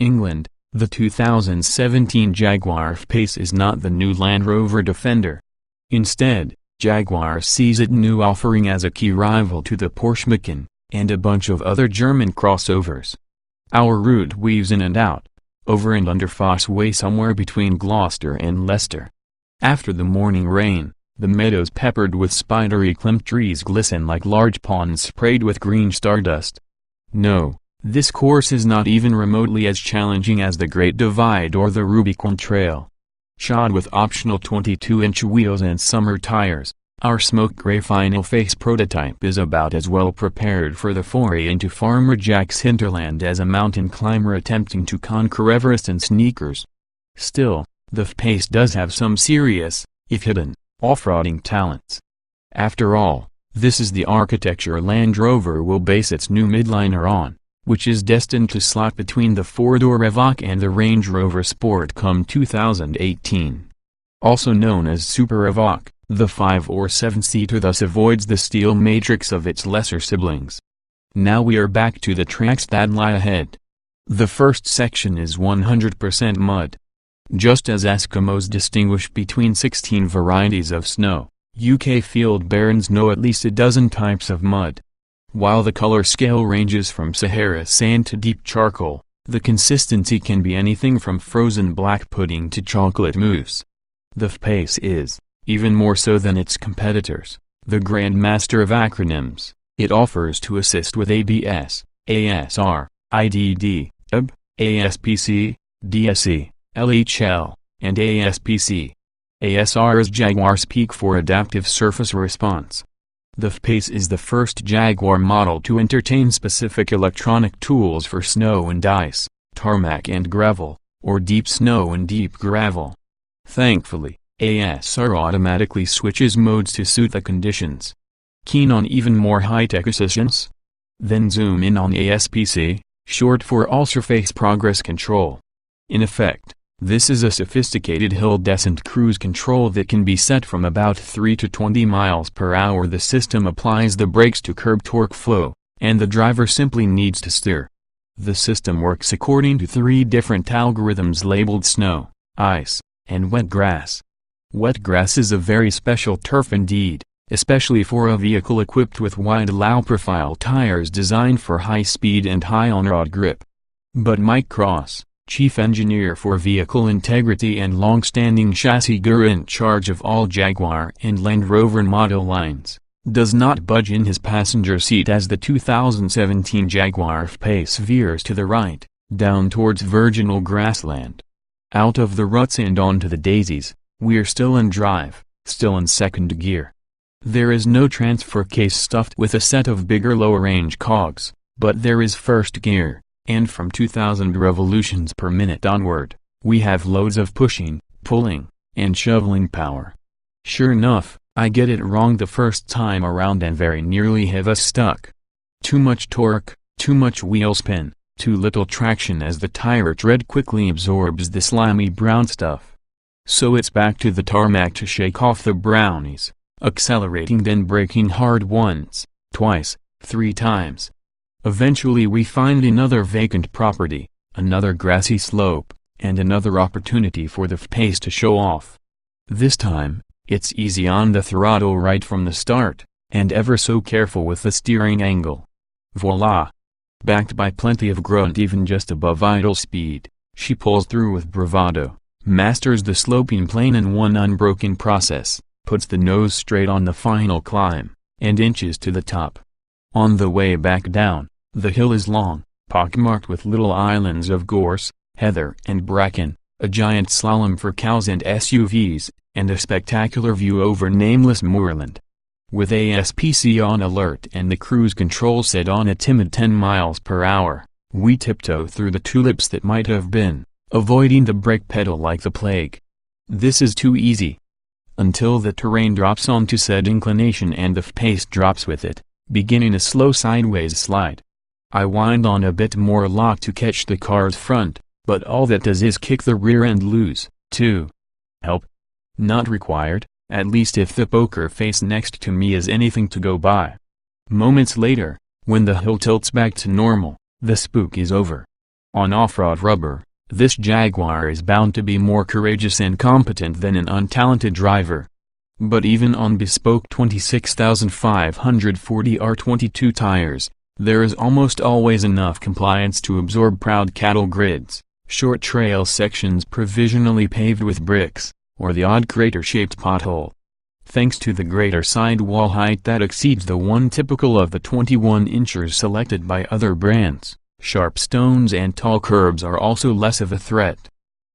England. The 2017 Jaguar F-Pace is not the new Land Rover Defender. Instead, Jaguar sees it new, offering as a key rival to the Porsche Macan, and a bunch of other German crossovers. Our route weaves in and out, over and under Fosse Way, somewhere between Gloucester and Leicester. After the morning rain, the meadows peppered with spidery clem trees glisten like large ponds sprayed with green stardust. No, this course is not even remotely as challenging as the Great Divide or the Rubicon Trail. Shod with optional 22-inch wheels and summer tires, our smoke gray final face prototype is about as well prepared for the foray into Farmer Jack's hinterland as a mountain climber attempting to conquer Everest in sneakers. Still, the F-Pace does have some serious, if hidden, off-roading talents. After all, this is the architecture Land Rover will base its new midliner on, which is destined to slot between the four-door Evoque and the Range Rover Sport come 2018. Also known as Super Evoque, the 5 or 7-seater thus avoids the steel matrix of its lesser siblings. Now we are back to the tracks that lie ahead. The first section is 100% mud. Just as Eskimos distinguish between 16 varieties of snow, UK field barons know at least a dozen types of mud. While the color scale ranges from Sahara sand to deep charcoal, the consistency can be anything from frozen black pudding to chocolate mousse. The F-Pace is, even more so than its competitors, the grandmaster of acronyms. It offers to assist with ABS, ASR, IDD, AB, ASPC, DSE, LHL, and ASPC. ASR is Jaguar speak for Adaptive Surface Response. The F-Pace is the first Jaguar model to entertain specific electronic tools for snow and ice, tarmac and gravel, or deep snow and deep gravel. Thankfully, ASR automatically switches modes to suit the conditions. Keen on even more high-tech assistance? Then zoom in on ASPC, short for All-Surface Progress Control. In effect, this is a sophisticated hill descent cruise control that can be set from about 3 to 20 miles per hour. The system applies the brakes to curb torque flow, and the driver simply needs to steer. The system works according to 3 different algorithms labeled snow, ice, and wet grass. Wet grass is a very special turf indeed, especially for a vehicle equipped with wide low-profile tires designed for high speed and high on-road grip. But Mike Cross, Chief Engineer for Vehicle Integrity and long-standing chassis guru in charge of all Jaguar and Land Rover model lines, does not budge in his passenger seat as the 2017 Jaguar F-Pace veers to the right, down towards virginal grassland. Out of the ruts and onto the daisies, we're still in drive, still in second gear. There is no transfer case stuffed with a set of bigger lower-range cogs, but there is first gear. And from 2000 revolutions per minute onward, we have loads of pushing, pulling, and shoveling power. Sure enough, I get it wrong the first time around and very nearly have us stuck. Too much torque, too much wheel spin, too little traction as the tire tread quickly absorbs the slimy brown stuff. So it's back to the tarmac to shake off the brownies, accelerating then braking hard once, twice, 3 times. Eventually we find another vacant property, another grassy slope, and another opportunity for the F-Pace to show off. This time, it's easy on the throttle right from the start, and ever so careful with the steering angle. Voila! Backed by plenty of grunt even just above idle speed, she pulls through with bravado, masters the sloping plane in one unbroken process, puts the nose straight on the final climb, and inches to the top. On the way back down, the hill is long, pockmarked with little islands of gorse, heather and bracken, a giant slalom for cows and SUVs, and a spectacular view over nameless moorland. With ASPC on alert and the cruise control set on a timid 10 miles per hour, we tiptoe through the tulips that might have been, avoiding the brake pedal like the plague. This is too easy. Until the terrain drops onto said inclination and the F-Pace drops with it, beginning a slow sideways slide. I wind on a bit more lock to catch the car's front, but all that does is kick the rear end loose, too. Help? Not required, at least if the poker face next to me is anything to go by. Moments later, when the hill tilts back to normal, the spook is over. On off-road rubber, this Jaguar is bound to be more courageous and competent than an untalented driver. But even on bespoke 26,540 R22 tires, there is almost always enough compliance to absorb proud cattle grids, short trail sections provisionally paved with bricks, or the odd crater-shaped pothole. Thanks to the greater sidewall height that exceeds the one typical of the 21 inchers selected by other brands, sharp stones and tall curbs are also less of a threat.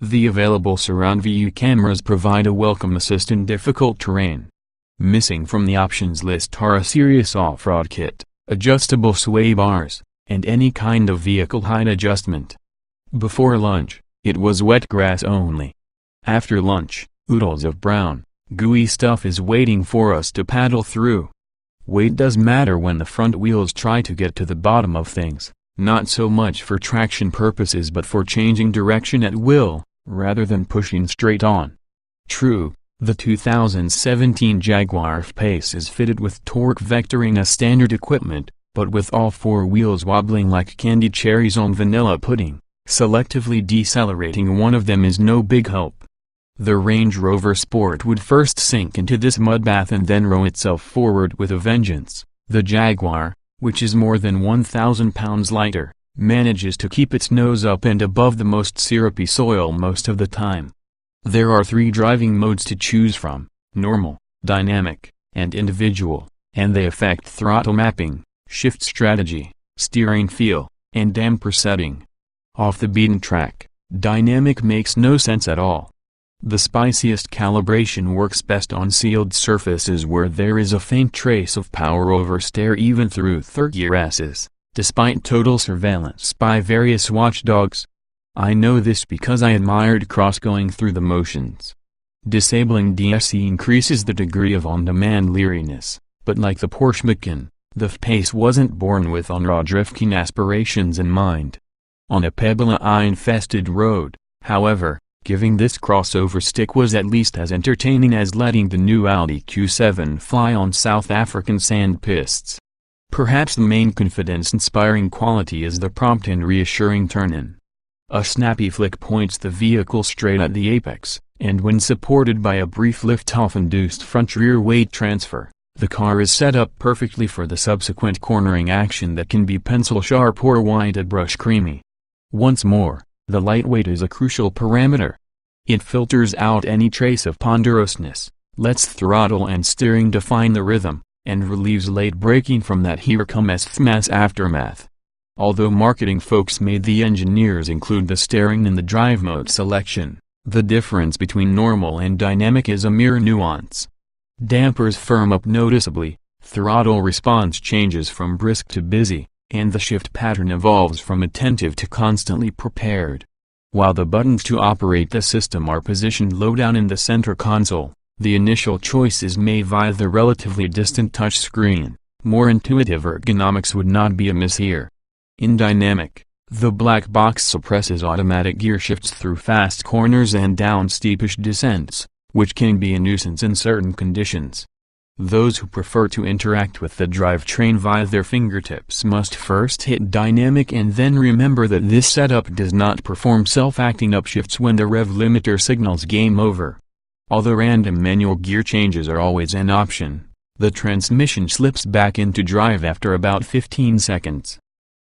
The available surround view cameras provide a welcome assist in difficult terrain. Missing from the options list are a serious off-road kit, adjustable sway bars, and any kind of vehicle height adjustment. Before lunch, it was wet grass only. After lunch, oodles of brown, gooey stuff is waiting for us to paddle through. Weight does matter when the front wheels try to get to the bottom of things, not so much for traction purposes but for changing direction at will, rather than pushing straight on. True, the 2017 Jaguar F-Pace is fitted with torque vectoring as standard equipment, but with all four wheels wobbling like candied cherries on vanilla pudding, selectively decelerating one of them is no big help. The Range Rover Sport would first sink into this mudbath and then row itself forward with a vengeance. The Jaguar, which is more than 1,000 pounds lighter, manages to keep its nose up and above the most syrupy soil most of the time. There are 3 driving modes to choose from: normal, dynamic, and individual, and they affect throttle mapping, shift strategy, steering feel, and damper setting. Off the beaten track, dynamic makes no sense at all. The spiciest calibration works best on sealed surfaces where there is a faint trace of power oversteer even through third-gear S's, despite total surveillance by various watchdogs. I know this because I admired Cross going through the motions. Disabling DSC increases the degree of on-demand leeriness, but like the Porsche Macan, the F-Pace wasn't born with on-road drifting aspirations in mind. On a pebble-infested road, however, giving this crossover stick was at least as entertaining as letting the new Audi Q7 fly on South African sand pistes. Perhaps the main confidence-inspiring quality is the prompt and reassuring turn-in. A snappy flick points the vehicle straight at the apex, and when supported by a brief lift-off-induced front-rear weight transfer, the car is set up perfectly for the subsequent cornering action that can be pencil-sharp or wide-brush creamy. Once more, the lightweight is a crucial parameter. It filters out any trace of ponderousness, lets throttle and steering define the rhythm, and relieves late braking from that here-comes-mass aftermath. Although marketing folks made the engineers include the steering in the drive mode selection, the difference between normal and dynamic is a mere nuance. Dampers firm up noticeably, throttle response changes from brisk to busy, and the shift pattern evolves from attentive to constantly prepared. While the buttons to operate the system are positioned low down in the center console, the initial choice is made via the relatively distant touchscreen. More intuitive ergonomics would not be amiss here. In dynamic, the black box suppresses automatic gear shifts through fast corners and down steepish descents, which can be a nuisance in certain conditions. Those who prefer to interact with the drivetrain via their fingertips must first hit dynamic and then remember that this setup does not perform self-acting upshifts when the rev limiter signals game over. Although random manual gear changes are always an option, the transmission slips back into drive after about 15 seconds.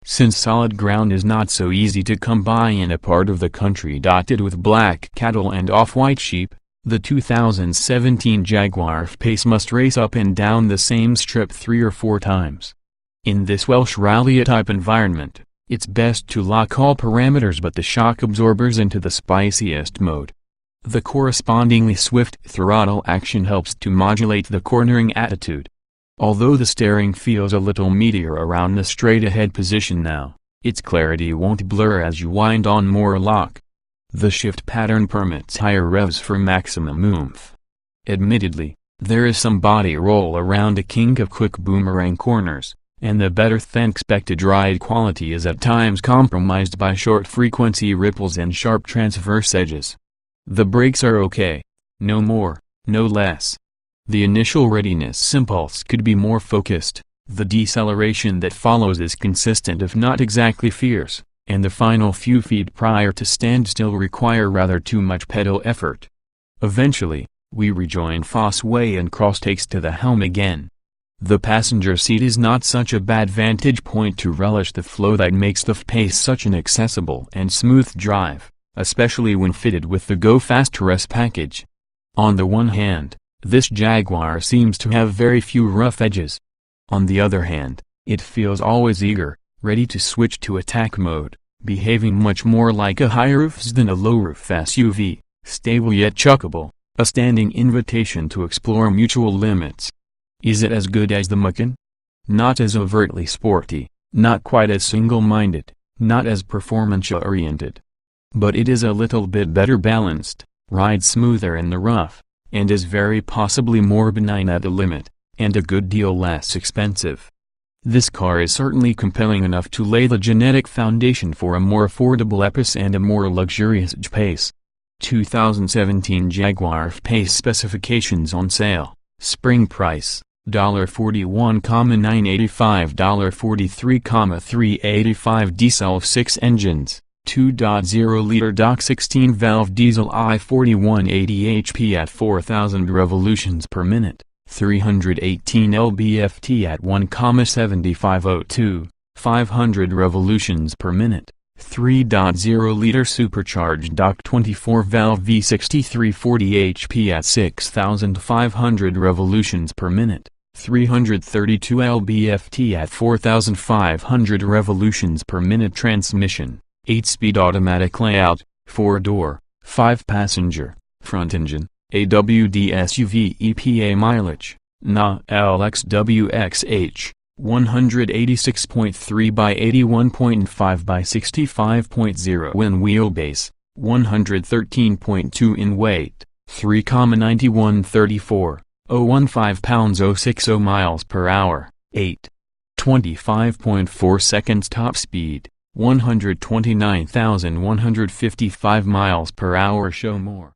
Since solid ground is not so easy to come by in a part of the country dotted with black cattle and off-white sheep, the 2017 Jaguar F-Pace must race up and down the same strip 3 or 4 times. In this Welsh rally-type environment, it's best to lock all parameters but the shock absorbers into the spiciest mode. The correspondingly swift throttle action helps to modulate the cornering attitude. Although the steering feels a little meatier around the straight-ahead position now, its clarity won't blur as you wind on more lock. The shift pattern permits higher revs for maximum oomph. Admittedly, there is some body roll around a king of quick boomerang corners, and the better-than-expected ride quality is at times compromised by short-frequency ripples and sharp transverse edges. The brakes are okay. No more, no less. The initial readiness impulse could be more focused. The deceleration that follows is consistent if not exactly fierce. and the final few feet prior to standstill require rather too much pedal effort. Eventually, we rejoin Fossway and cross takes to the helm again. The passenger seat is not such a bad vantage point to relish the flow that makes the F-Pace such an accessible and smooth drive, especially when fitted with the Go Faster S package. On the one hand, this Jaguar seems to have very few rough edges. On the other hand, it feels always eager, ready to switch to attack mode, behaving much more like a high-roof than a low-roof SUV, stable yet chuckable, a standing invitation to explore mutual limits. Is it as good as the Macan? Not as overtly sporty, not quite as single-minded, not as performance-oriented. But it is a little bit better balanced, rides smoother in the rough, and is very possibly more benign at the limit, and a good deal less expensive. This car is certainly compelling enough to lay the genetic foundation for a more affordable F-Pace and a more luxurious J-Pace. 2017 Jaguar F-Pace specifications on sale. Spring price, $41,985, $43,385 diesel 6 engines, 2.0-liter DOC 16-valve diesel I-4180 HP at 4,000 revolutions per minute, 318 lb-ft at 1,7502, 500 revolutions per minute, 3.0-liter supercharged DOC 24-valve V6 340 HP at 6,500 revolutions per minute, 332 lb-ft at 4,500 revolutions per minute transmission, 8-speed automatic layout, 4-door, 5-passenger, front engine, AWD SUV EPA mileage, NA LXWXH. 186.3 by 81.5 by 65.0 in wheelbase, 113.2 in weight, 3,9134, 015 pounds 060 miles per hour, 25.4 seconds top speed, 129,155 miles per hour. Show more.